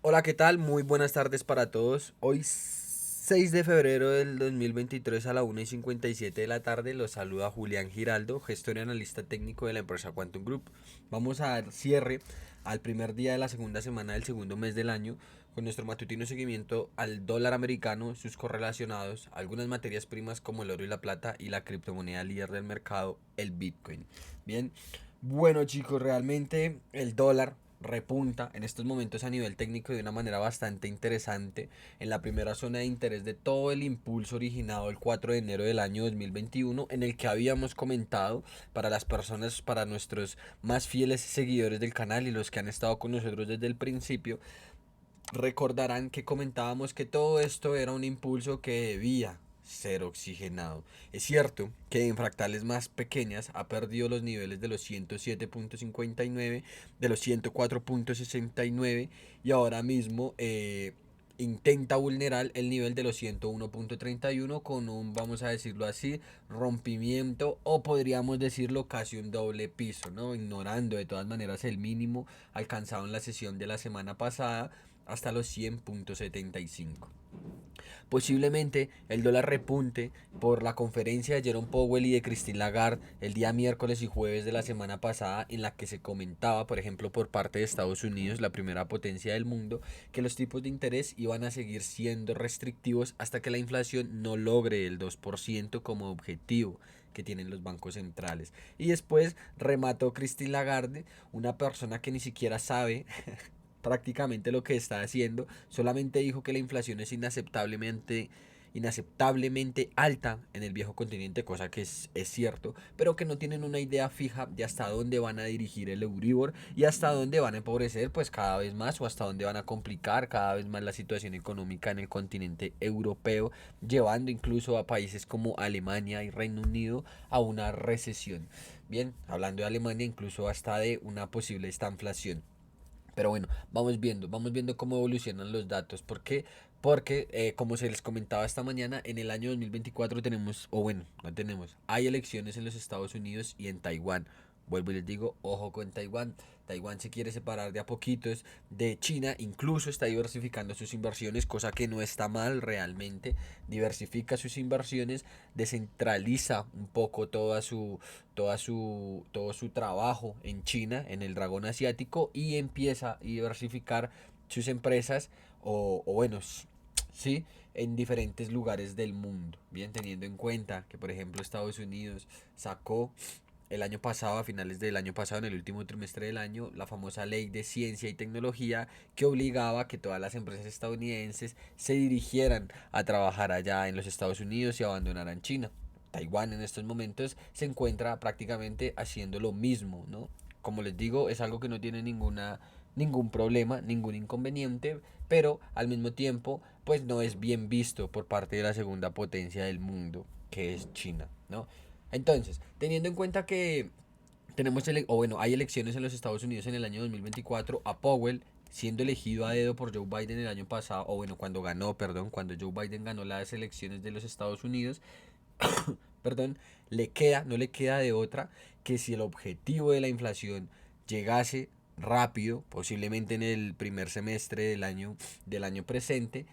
Hola, ¿qué tal? Muy buenas tardes para todos. Hoy 6 de febrero del 2023 a la 1:57 de la tarde los saluda Julián Giraldo, gestor y analista técnico de la empresa Quantum Group. Vamos a dar cierre al primer día de la segunda semana del segundo mes del año con nuestro matutino seguimiento al dólar americano, sus correlacionados, algunas materias primas como el oro y la plata y la criptomoneda líder del mercado, el Bitcoin. Bien, bueno chicos, realmente el dólar repunta en estos momentos a nivel técnico de una manera bastante interesante en la primera zona de interés de todo el impulso originado el 4 de enero del año 2021, en el que habíamos comentado para las personas, para nuestros más fieles seguidores del canal y los que han estado con nosotros desde el principio, recordarán que comentábamos que todo esto era un impulso que debía ser oxigenado. Es cierto que en fractales más pequeñas ha perdido los niveles de los 107.59, de los 104.69 y ahora mismo intenta vulnerar el nivel de los 101.31 con un, vamos a decirlo así, rompimiento o podríamos decirlo casi un doble piso, ¿no? Ignorando de todas maneras el mínimo alcanzado en la sesión de la semana pasada hasta los 100.75. Posiblemente el dólar repunte por la conferencia de Jerome Powell y de Christine Lagarde el día miércoles y jueves de la semana pasada, en la que se comentaba, por ejemplo, por parte de Estados Unidos, la primera potencia del mundo, que los tipos de interés iban a seguir siendo restrictivos hasta que la inflación no logre el 2% como objetivo que tienen los bancos centrales. Y después remató Christine Lagarde, una persona que ni siquiera sabe prácticamente lo que está haciendo, solamente dijo que la inflación es inaceptablemente alta en el viejo continente, cosa que es cierto, pero que no tienen una idea fija de hasta dónde van a dirigir el Euribor y hasta dónde van a empobrecer pues cada vez más o hasta dónde van a complicar cada vez más la situación económica en el continente europeo, llevando incluso a países como Alemania y Reino Unido a una recesión. Bien, hablando de Alemania, incluso hasta de una posible estanflación. Pero bueno, vamos viendo cómo evolucionan los datos. ¿Por qué? Porque, como se les comentaba esta mañana, en el año 2024 tenemos, o bueno, no tenemos, hay elecciones en los Estados Unidos y en Taiwán. Vuelvo y les digo, ojo con Taiwán. Taiwán se quiere separar de a poquitos de China, incluso está diversificando sus inversiones, cosa que no está mal realmente. Diversifica sus inversiones, descentraliza un poco todo su trabajo en China, en el dragón asiático, y empieza a diversificar sus empresas o bueno, sí, en diferentes lugares del mundo. Bien, teniendo en cuenta que, por ejemplo, Estados Unidos sacó el año pasado, a finales del año pasado, en el último trimestre del año, la famosa ley de ciencia y tecnología que obligaba a que todas las empresas estadounidenses se dirigieran a trabajar allá en los Estados Unidos y abandonaran China. Taiwán en estos momentos se encuentra prácticamente haciendo lo mismo, ¿no? Como les digo, es algo que no tiene ningún problema, ningún inconveniente, pero al mismo tiempo, pues no es bien visto por parte de la segunda potencia del mundo, que es China, ¿no? Entonces, teniendo en cuenta que hay elecciones en los Estados Unidos en el año 2024, a Powell siendo elegido a dedo por Joe Biden el año pasado, o bueno, cuando ganó, perdón, cuando Joe Biden ganó las elecciones de los Estados Unidos, perdón, no le queda de otra que si el objetivo de la inflación llegase rápido, posiblemente en el primer semestre del año presente,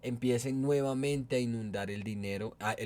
empiecen nuevamente a inundar el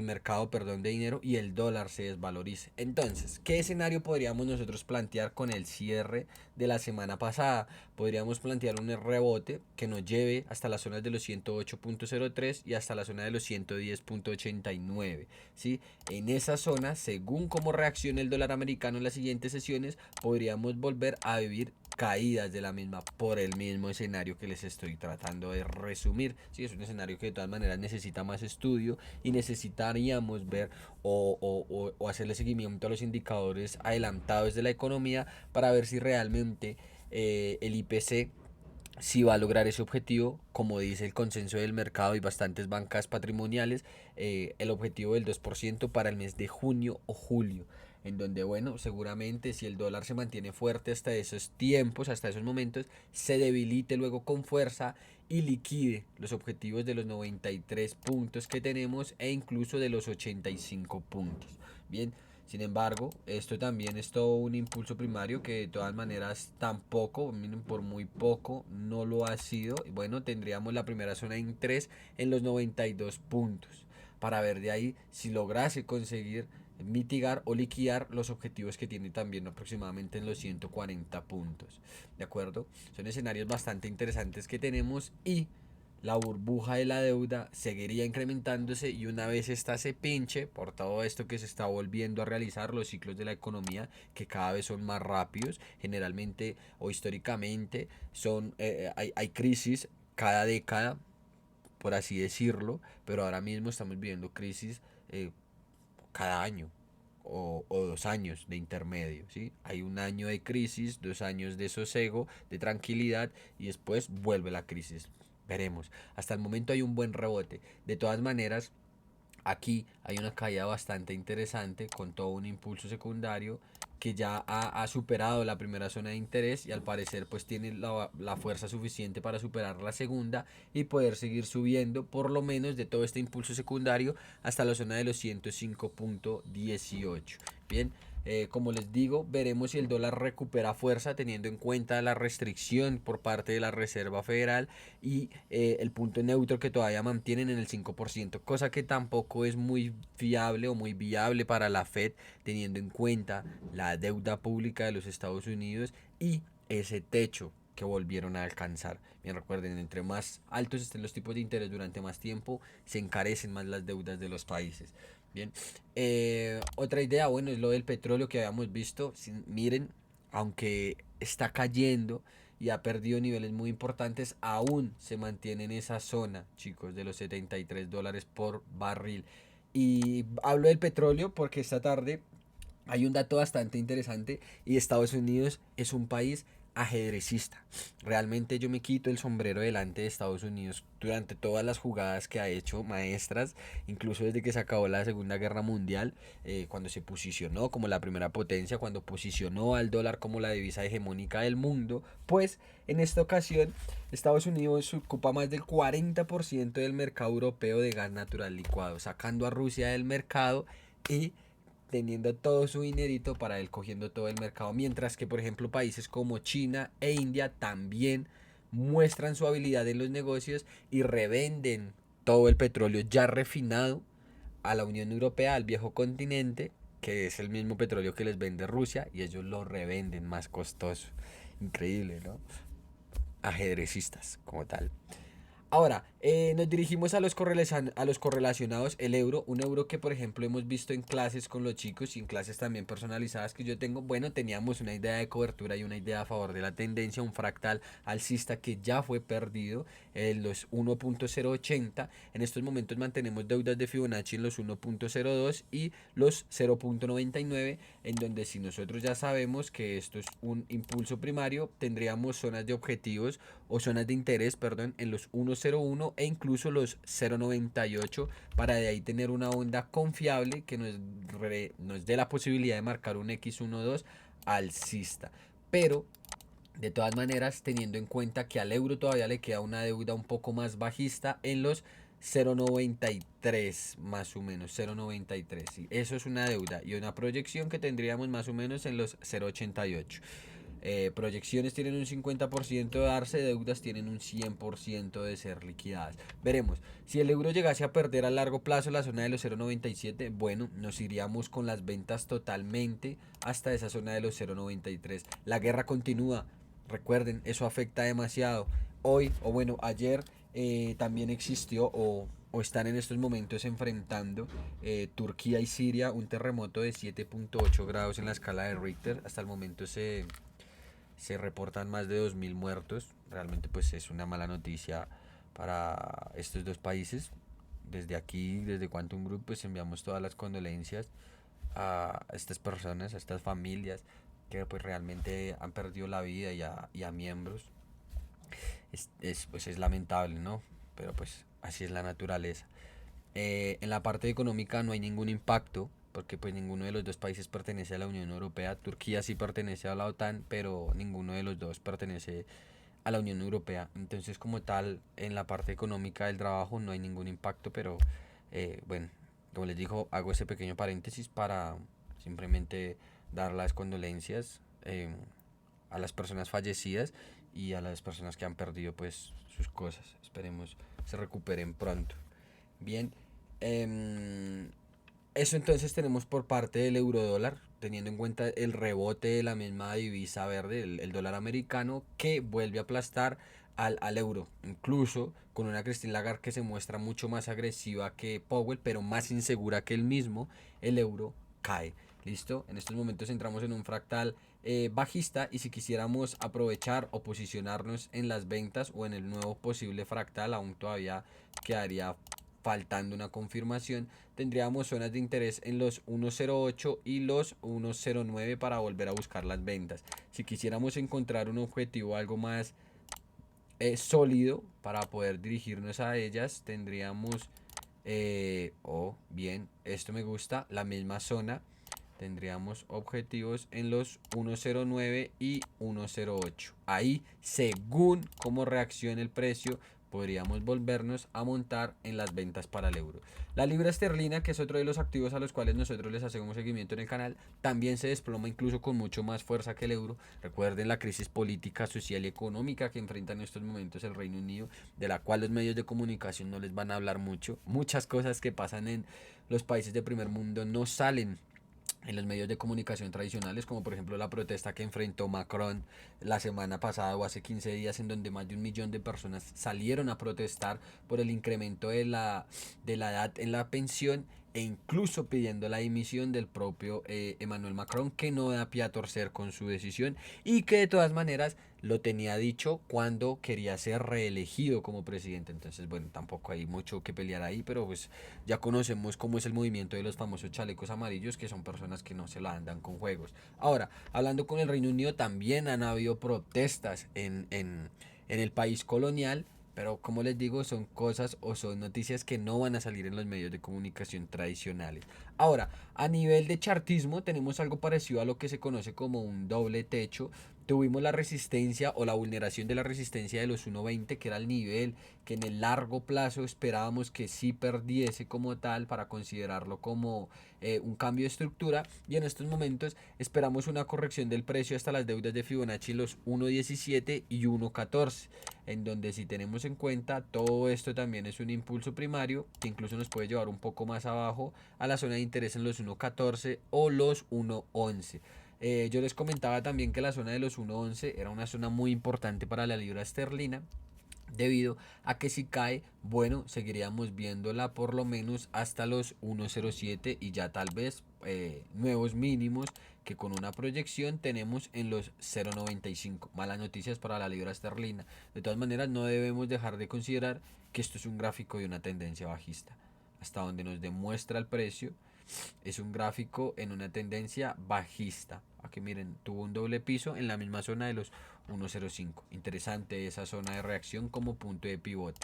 mercado, perdón, de dinero y el dólar se desvalorice. Entonces, ¿qué escenario podríamos nosotros plantear con el cierre de la semana pasada? Podríamos plantear un rebote que nos lleve hasta las zonas de los 108.03 y hasta la zona de los 110.89, ¿sí? En esa zona, según cómo reaccione el dólar americano en las siguientes sesiones, podríamos volver a vivir caídas de la misma por el mismo escenario que les estoy tratando de resumir. Sí, es un escenario que de todas maneras necesita más estudio y necesitaríamos ver o hacerle seguimiento a los indicadores adelantados de la economía para ver si realmente el IPC si va a lograr ese objetivo, como dice el consenso del mercado y bastantes bancas patrimoniales, el objetivo del 2% para el mes de junio o julio, en donde, bueno, seguramente si el dólar se mantiene fuerte hasta esos tiempos, hasta esos momentos, se debilite luego con fuerza y liquide los objetivos de los 93 puntos que tenemos e incluso de los 85 puntos. Bien, Sin embargo, esto también es todo un impulso primario que de todas maneras tampoco, miren, por muy poco, no lo ha sido. Bueno, tendríamos la primera zona de interés en los 92 puntos para ver de ahí si lograse conseguir mitigar o liquidar los objetivos que tiene también aproximadamente en los 140 puntos. ¿De acuerdo? Son escenarios bastante interesantes que tenemos y la burbuja de la deuda seguiría incrementándose y una vez esta se pinche por todo esto que se está volviendo a realizar, los ciclos de la economía que cada vez son más rápidos, generalmente o históricamente hay crisis cada década, por así decirlo, pero ahora mismo estamos viviendo crisis cada año o 2 años de intermedio, ¿sí? Hay un año de crisis, 2 años de sosiego, de tranquilidad y después vuelve la crisis. Veremos. Hasta el momento hay un buen rebote. De todas maneras, aquí hay una caída bastante interesante con todo un impulso secundario que ya ha superado la primera zona de interés y al parecer pues tiene la fuerza suficiente para superar la segunda y poder seguir subiendo por lo menos de todo este impulso secundario hasta la zona de los 105.18. Bien, como les digo, veremos si el dólar recupera fuerza teniendo en cuenta la restricción por parte de la Reserva Federal y el punto neutro que todavía mantienen en el 5%, cosa que tampoco es muy fiable o muy viable para la Fed teniendo en cuenta la deuda pública de los Estados Unidos y ese techo que volvieron a alcanzar. Bien, recuerden, entre más altos estén los tipos de interés durante más tiempo, se encarecen más las deudas de los países. Bien, otra idea, bueno, es lo del petróleo que habíamos visto. Miren, aunque está cayendo y ha perdido niveles muy importantes, aún se mantiene en esa zona, chicos, de los $73 por barril. Y hablo del petróleo porque esta tarde hay un dato bastante interesante y Estados Unidos es un país ajedrecista. Realmente yo me quito el sombrero delante de Estados Unidos durante todas las jugadas que ha hecho maestras, incluso desde que se acabó la Segunda Guerra Mundial, cuando se posicionó como la primera potencia, cuando posicionó al dólar como la divisa hegemónica del mundo, pues en esta ocasión Estados Unidos ocupa más del 40% del mercado europeo de gas natural licuado, sacando a Rusia del mercado y teniendo todo su dinerito para él cogiendo todo el mercado, mientras que por ejemplo países como China e India también muestran su habilidad en los negocios y revenden todo el petróleo ya refinado a la Unión Europea, al viejo continente, que es el mismo petróleo que les vende Rusia y ellos lo revenden más costoso. Increíble, ¿no? Ajedrecistas como tal. Ahora, nos dirigimos a los correlacionados, el euro, un euro que por ejemplo hemos visto en clases con los chicos y en clases también personalizadas que yo tengo. Bueno, teníamos una idea de cobertura y una idea a favor de la tendencia, un fractal alcista que ya fue perdido en los 1.080. En estos momentos mantenemos deudas de Fibonacci en los 1.02 y los 0.99, en donde si nosotros ya sabemos que esto es un impulso primario, tendríamos zonas de objetivos o zonas de interés, perdón, en los 1.01 e incluso los 0.98 para de ahí tener una onda confiable que nos dé la posibilidad de marcar un X12 alcista. Pero de todas maneras, teniendo en cuenta que al euro todavía le queda una deuda un poco más bajista en los 0.93 más o menos, 0.93. Sí, eso es una deuda y una proyección que tendríamos más o menos en los 0.88. Proyecciones tienen un 50% de darse, deudas tienen un 100% de ser liquidadas. Veremos, si el euro llegase a perder a largo plazo la zona de los 0.97, bueno, nos iríamos con las ventas totalmente hasta esa zona de los 0.93. La guerra continúa, recuerden, eso afecta demasiado. Hoy, o bueno, ayer también existió o están en estos momentos enfrentando Turquía y Siria un terremoto de 7.8 grados en la escala de Richter. Hasta el momento se reportan más de 2.000 muertos. Realmente pues es una mala noticia para estos dos países. Desde aquí, desde Quantum Group, pues enviamos todas las condolencias a estas personas, a estas familias que pues realmente han perdido la vida y a miembros. Pues es lamentable, ¿no? Pero pues así es la naturaleza. En la parte económica no hay ningún impacto porque pues ninguno de los dos países pertenece a la Unión Europea. Turquía sí pertenece a la OTAN, pero ninguno de los dos pertenece a la Unión Europea. Entonces como tal, en la parte económica del trabajo no hay ningún impacto, pero bueno, como les digo, hago ese pequeño paréntesis para simplemente dar las condolencias a las personas fallecidas y a las personas que han perdido pues sus cosas. Esperemos se recuperen pronto. Bien, em, eso entonces tenemos por parte del eurodólar, teniendo en cuenta el rebote de la misma divisa verde, el dólar americano, que vuelve a aplastar al euro, incluso con una Christine Lagarde que se muestra mucho más agresiva que Powell, pero más insegura que él mismo, el euro cae. ¿Listo? En estos momentos entramos en un fractal bajista y si quisiéramos aprovechar o posicionarnos en las ventas o en el nuevo posible fractal, aún todavía quedaría faltando una confirmación, tendríamos zonas de interés en los 1.08 y los 1.09 para volver a buscar las ventas. Si quisiéramos encontrar un objetivo algo más sólido para poder dirigirnos a ellas, tendríamos, bien, esto me gusta, la misma zona. Tendríamos objetivos en los 1.09 y 1.08. Ahí, según cómo reaccione el precio, podríamos volvernos a montar en las ventas para el euro. La libra esterlina, que es otro de los activos a los cuales nosotros les hacemos seguimiento en el canal, también se desploma incluso con mucho más fuerza que el euro. Recuerden la crisis política, social y económica que enfrenta en estos momentos el Reino Unido, de la cual los medios de comunicación no les van a hablar mucho. Muchas cosas que pasan en los países de primer mundo no salen en los medios de comunicación tradicionales, como por ejemplo la protesta que enfrentó Macron la semana pasada o hace 15 días, en donde más de 1 millón de personas salieron a protestar por el incremento de la edad en la pensión e incluso pidiendo la dimisión del propio Emmanuel Macron, que no da pie a torcer con su decisión y que de todas maneras lo tenía dicho cuando quería ser reelegido como presidente. Entonces, bueno, tampoco hay mucho que pelear ahí, pero pues ya conocemos cómo es el movimiento de los famosos chalecos amarillos, que son personas que no se la andan con juegos. Ahora, hablando con el Reino Unido, también han habido protestas en el país colonial, pero como les digo, son cosas o son noticias que no van a salir en los medios de comunicación tradicionales. Ahora, a nivel de chartismo, tenemos algo parecido a lo que se conoce como un doble techo. Tuvimos la resistencia o la vulneración de la resistencia de los 1.20, que era el nivel que en el largo plazo esperábamos que sí perdiese como tal para considerarlo como un cambio de estructura, y en estos momentos esperamos una corrección del precio hasta las deudas de Fibonacci los 1.17 y 1.14, en donde si tenemos en cuenta todo esto también es un impulso primario que incluso nos puede llevar un poco más abajo a la zona de interés en los 1.14 o los 1.11. Yo les comentaba también que la zona de los 1.11 era una zona muy importante para la libra esterlina, debido a que si cae, bueno, seguiríamos viéndola por lo menos hasta los 1.07 y ya tal vez nuevos mínimos que con una proyección tenemos en los 0.95. Malas noticias para la libra esterlina. De todas maneras, no debemos dejar de considerar que esto es un gráfico de una tendencia bajista. Hasta donde nos demuestra el precio, es un gráfico en una tendencia bajista. Aquí miren, tuvo un doble piso en la misma zona de los 1.05. Interesante esa zona de reacción como punto de pivote.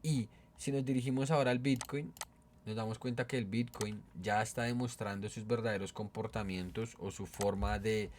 Y si nos dirigimos ahora al Bitcoin, nos damos cuenta que el Bitcoin ya está demostrando sus verdaderos comportamientos o su forma de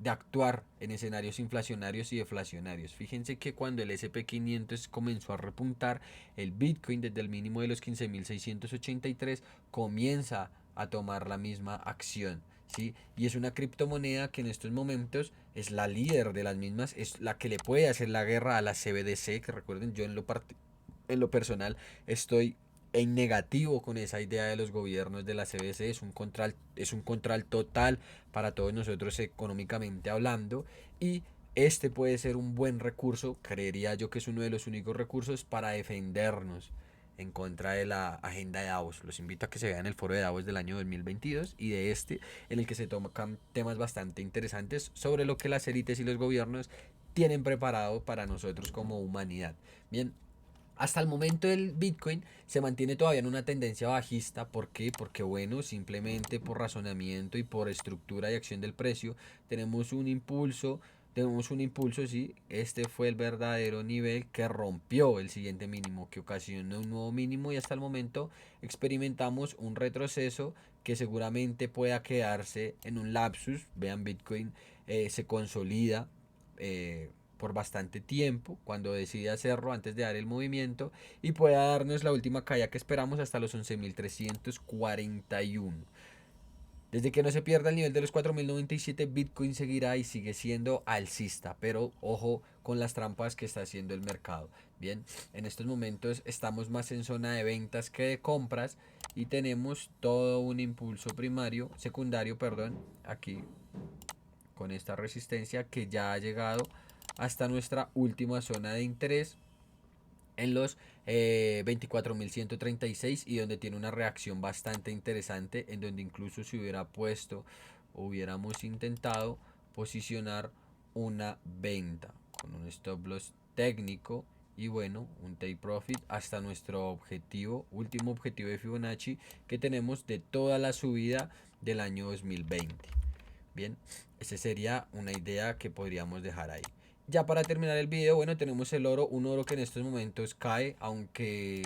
actuar en escenarios inflacionarios y deflacionarios. Fíjense que cuando el SP500 comenzó a repuntar, el Bitcoin desde el mínimo de los 15.683 comienza a tomar la misma acción. ¿Sí? Y es una criptomoneda que en estos momentos es la líder de las mismas, es la que le puede hacer la guerra a la CBDC, que recuerden, yo en lo personal estoy en negativo con esa idea de los gobiernos de la CBC. Es un control total para todos nosotros económicamente hablando, y este puede ser un buen recurso, creería yo que es uno de los únicos recursos para defendernos en contra de la agenda de Davos. Los invito a que se vean el foro de Davos del año 2022 y de este, en el que se tocan temas bastante interesantes sobre lo que las élites y los gobiernos tienen preparado para nosotros como humanidad. Bien, hasta el momento el Bitcoin se mantiene todavía en una tendencia bajista. ¿Por qué? Porque bueno, simplemente por razonamiento y por estructura y acción del precio tenemos un impulso, sí. Este fue el verdadero nivel que rompió el siguiente mínimo, que ocasionó un nuevo mínimo, y hasta el momento experimentamos un retroceso que seguramente pueda quedarse en un lapsus. Vean, Bitcoin se consolida por bastante tiempo cuando decide hacerlo antes de dar el movimiento, y pueda darnos la última caída que esperamos hasta los 11.341. Desde que no se pierda el nivel de los 4.097, Bitcoin seguirá y sigue siendo alcista, pero ojo con las trampas que está haciendo el mercado. Bien, en estos momentos estamos más en zona de ventas que de compras y tenemos todo un impulso secundario, perdón, aquí con esta resistencia que ya ha llegado hasta nuestra última zona de interés en los 24.136 y donde tiene una reacción bastante interesante en donde incluso se hubiera puesto, hubiéramos intentado posicionar una venta con un stop loss técnico y bueno, un take profit hasta nuestro objetivo, último objetivo de Fibonacci que tenemos de toda la subida del año 2020. Bien, esa sería una idea que podríamos dejar ahí. Ya para terminar el video, bueno, tenemos el oro, un oro que en estos momentos cae, aunque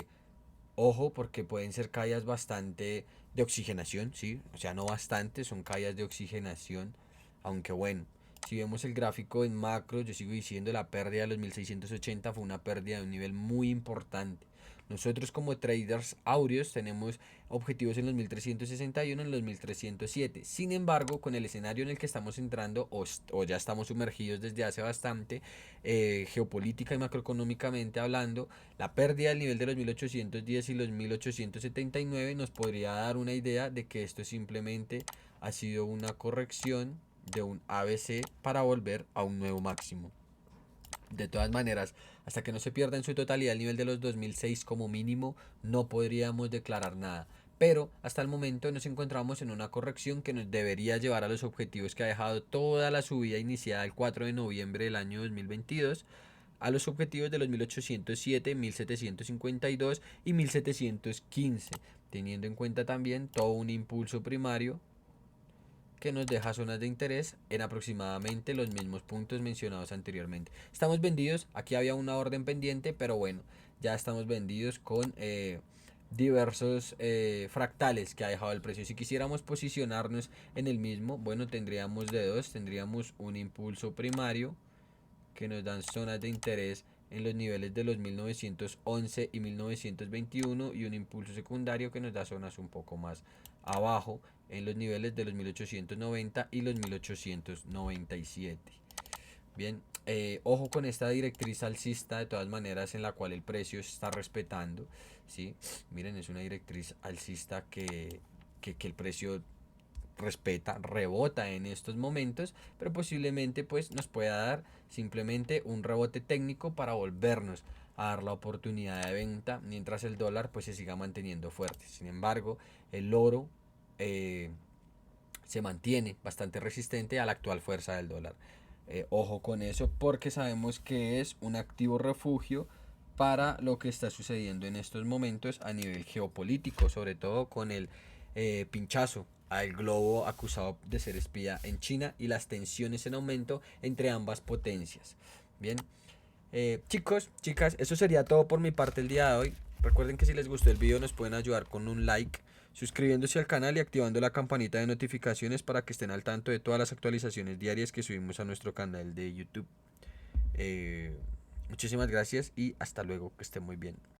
ojo, porque pueden ser caídas bastante de oxigenación, ¿sí? O sea, no bastante, son caídas de oxigenación, aunque bueno, si vemos el gráfico en macro, yo sigo diciendo la pérdida de los 1680 fue una pérdida de un nivel muy importante. Nosotros como traders áureos tenemos objetivos en los 1361, en los 1307. Sin embargo, con el escenario en el que estamos entrando o ya estamos sumergidos desde hace bastante, geopolítica y macroeconómicamente hablando, la pérdida del nivel de los 1810 y los 1879 nos podría dar una idea de que esto simplemente ha sido una corrección de un ABC para volver a un nuevo máximo. De todas maneras, hasta que no se pierda en su totalidad el nivel de los 2006 como mínimo, no podríamos declarar nada. Pero hasta el momento nos encontramos en una corrección que nos debería llevar a los objetivos que ha dejado toda la subida iniciada el 4 de noviembre del año 2022, a los objetivos de los 1807, 1752 y 1715, teniendo en cuenta también todo un impulso primario que nos deja zonas de interés en aproximadamente los mismos puntos mencionados anteriormente. Estamos vendidos, aquí había una orden pendiente, pero bueno, ya estamos vendidos con diversos fractales que ha dejado el precio. Si quisiéramos posicionarnos en el mismo, bueno, tendríamos de dos, tendríamos un impulso primario que nos dan zonas de interés en los niveles de los 1911 y 1921 y un impulso secundario que nos da zonas un poco más abajo en los niveles de los 1890 y los 1897. Bien, ojo con esta directriz alcista de todas maneras en la cual el precio se está respetando, ¿sí? Miren, es una directriz alcista que el precio respeta, rebota en estos momentos, pero posiblemente pues nos pueda dar simplemente un rebote técnico para volvernos a dar la oportunidad de venta mientras el dólar pues se siga manteniendo fuerte. Sin embargo, el oro eh, se mantiene bastante resistente a la actual fuerza del dólar. Ojo con eso porque sabemos que es un activo refugio para lo que está sucediendo en estos momentos a nivel geopolítico, sobre todo con el pinchazo al globo acusado de ser espía en China y las tensiones en aumento entre ambas potencias. Bien, chicos, chicas, eso sería todo por mi parte el día de hoy. Recuerden que si les gustó el video nos pueden ayudar con un like, suscribiéndose al canal y activando la campanita de notificaciones para que estén al tanto de todas las actualizaciones diarias que subimos a nuestro canal de YouTube. Muchísimas gracias y hasta luego, que estén muy bien.